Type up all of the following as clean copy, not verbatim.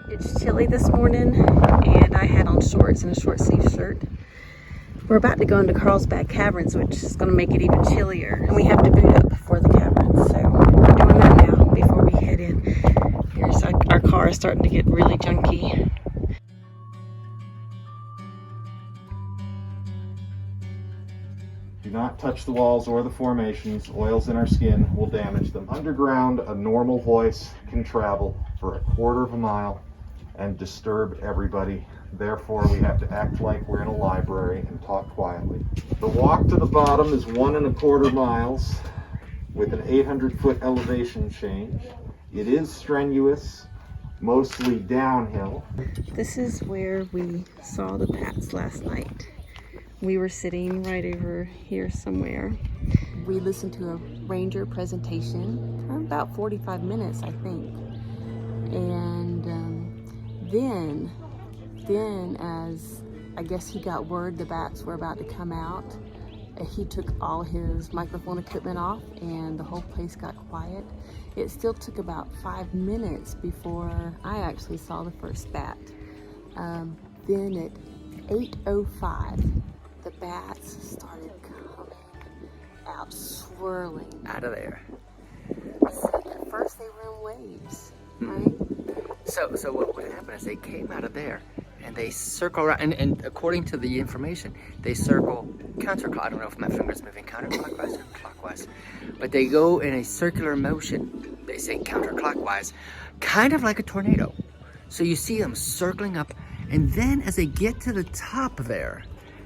It's chilly this morning, and I had on shorts and a short sleeve shirt. We're about to go into Carlsbad Caverns, which is going to make it even chillier, and we have to boot up before the caverns, so we're doing that now before we head in. Here's our car is starting to get really junky. Do not touch the walls or the formations. Oils in our skin will damage them. Underground, a normal voice can travel for 1/4 of a mile and disturb everybody. Therefore, we have to act like we're in a library and talk quietly. The walk to the bottom is 1 1/4 miles with an 800-foot elevation change. It is strenuous, mostly downhill. This is where we saw the bats last night. We were sitting right over here somewhere. We listened to a ranger presentation for about 45 minutes, I think. And then as I guess he got word the bats were about to come out, he took all his microphone equipment off and the whole place got quiet. It still took about 5 minutes before I actually saw the first bat. Then at 8:05, the bats started coming out, swirling out of there. So at first they were in waves, right? So what happened is they came out of there and they circle around, and according to the information, they circle counterclockwise. I don't know if my finger's moving counterclockwise or clockwise, but they go in a circular motion. They say counterclockwise, kind of like a tornado. So you see them circling up, and then as they get to the top there,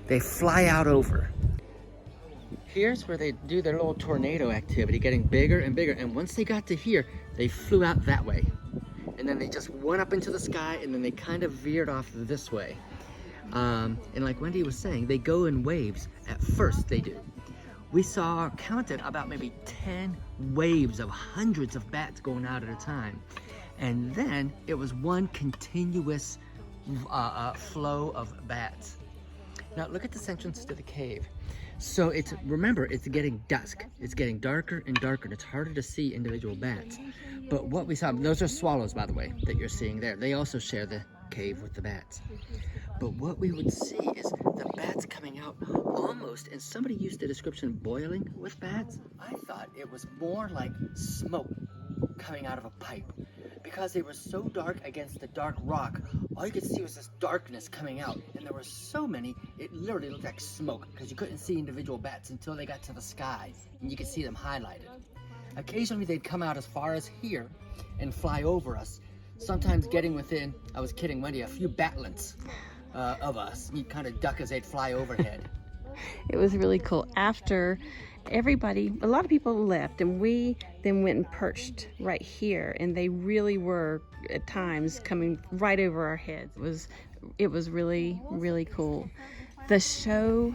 they fly out over. Here's where they do their little tornado activity, getting bigger and bigger. And once they got to here, they flew out that way. And then they just went up into the sky, and then they kind of veered off this way. And like Wendy was saying, they go in waves. At first they do. We counted about maybe 10 waves of hundreds of bats going out at a time. And then it was one continuous flow of bats. Now look at this entrance to the cave. So remember, it's getting dusk. It's getting darker and darker, and it's harder to see individual bats. But what we saw, those are swallows, by the way, that you're seeing there. They also share the cave with the bats. But what we would see is the bats coming out almost, and somebody used the description boiling with bats. I thought it was more like smoke coming out of a pipe, because they were so dark against the dark rock. All you could see was this darkness coming out, and there were so many, it literally looked like smoke, because you couldn't see individual bats until they got to the sky, and you could see them highlighted. Occasionally they'd come out as far as here and fly over us, sometimes getting within, I was kidding Wendy, a few bat lengths of us. You'd kind of duck as they'd fly overhead. It was really cool. After everybody, a lot of people left, and we then went and perched right here, and they really were at times coming right over our heads. It was really, really cool. The show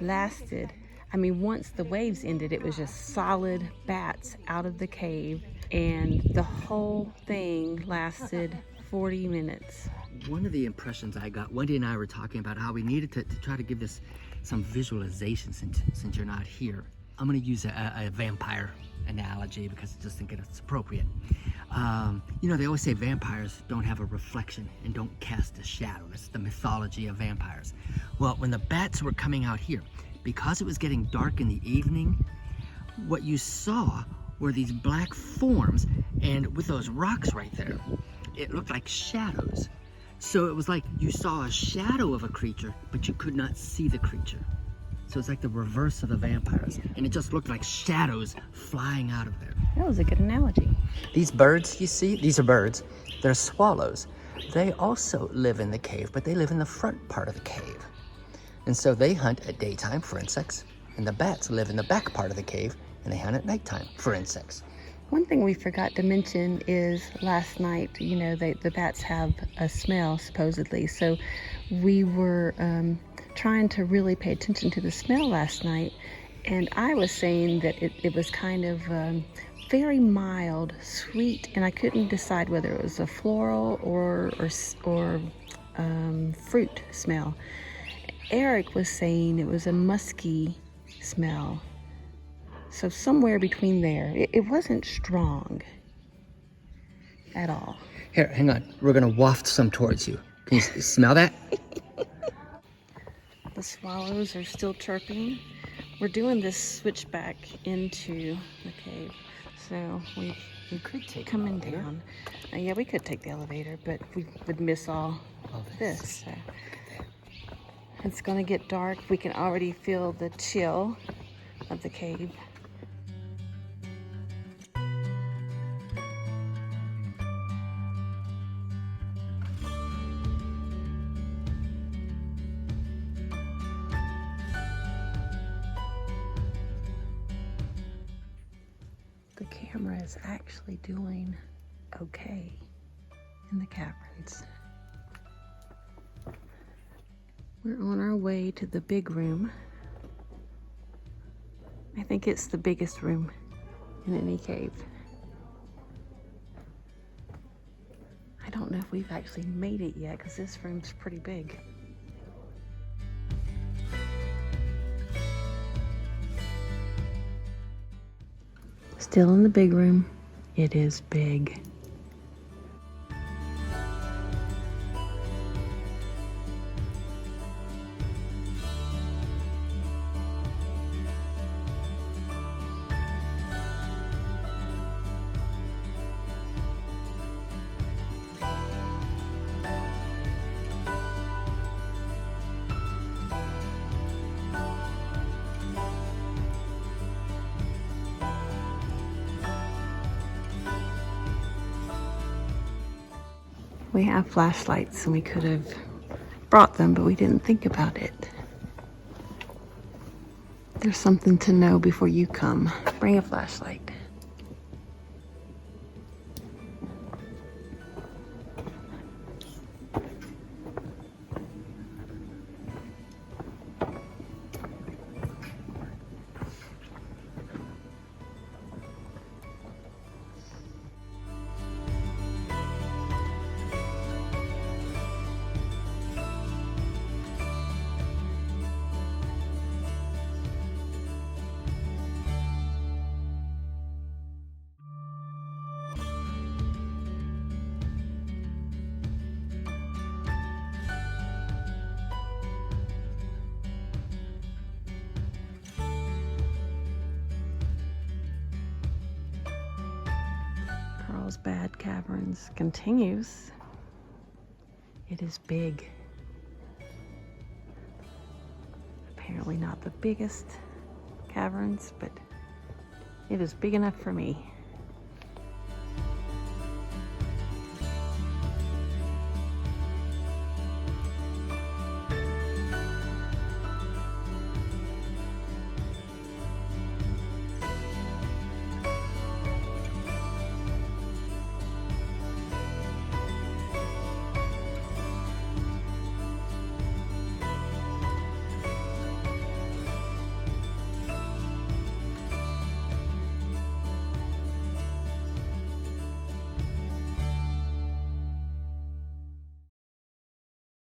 lasted, I mean, once the waves ended, it was just solid bats out of the cave, and the whole thing lasted 40 minutes. One of the impressions I got, Wendy and I were talking about how we needed to try to give this some visualization since you're not here. I'm gonna use a vampire analogy because I just think it's appropriate. You know, they always say vampires don't have a reflection and don't cast a shadow. That's the mythology of vampires. Well, when the bats were coming out here, because it was getting dark in the evening, what you saw were these black forms, and with those rocks right there, it looked like shadows. So it was like you saw a shadow of a creature, but you could not see the creature. So it's like the reverse of the vampires, and it just looked like shadows flying out of there. That was a good analogy. These birds you see, these are birds, they're swallows. They also live in the cave, but they live in the front part of the cave. And so they hunt at daytime for insects, and the bats live in the back part of the cave, and they hunt at nighttime for insects. One thing we forgot to mention is last night, you know, the bats have a smell, supposedly. So we were trying to really pay attention to the smell last night. And I was saying that it was kind of very mild, sweet, and I couldn't decide whether it was a floral or fruit smell. Eric was saying it was a musky smell. So somewhere between there. It wasn't strong at all. Here, hang on. We're gonna waft some towards you. Can you smell that? The swallows are still chirping. We're doing this switchback into the cave, so we could take coming the elevator. down. Yeah, we could take the elevator, but we would miss all this. So it's gonna get dark. We can already feel the chill of the cave. The camera is actually doing okay in the caverns. We're on our way to the big room. I think it's the biggest room in any cave. I don't know if we've actually made it yet because this room's pretty big. Still in the big room. It is big. We have flashlights and we could have brought them, but we didn't think about it. There's something to know before you come. Bring a flashlight. Carlsbad Caverns continues. It is big. Apparently not the biggest caverns, but it is big enough for me.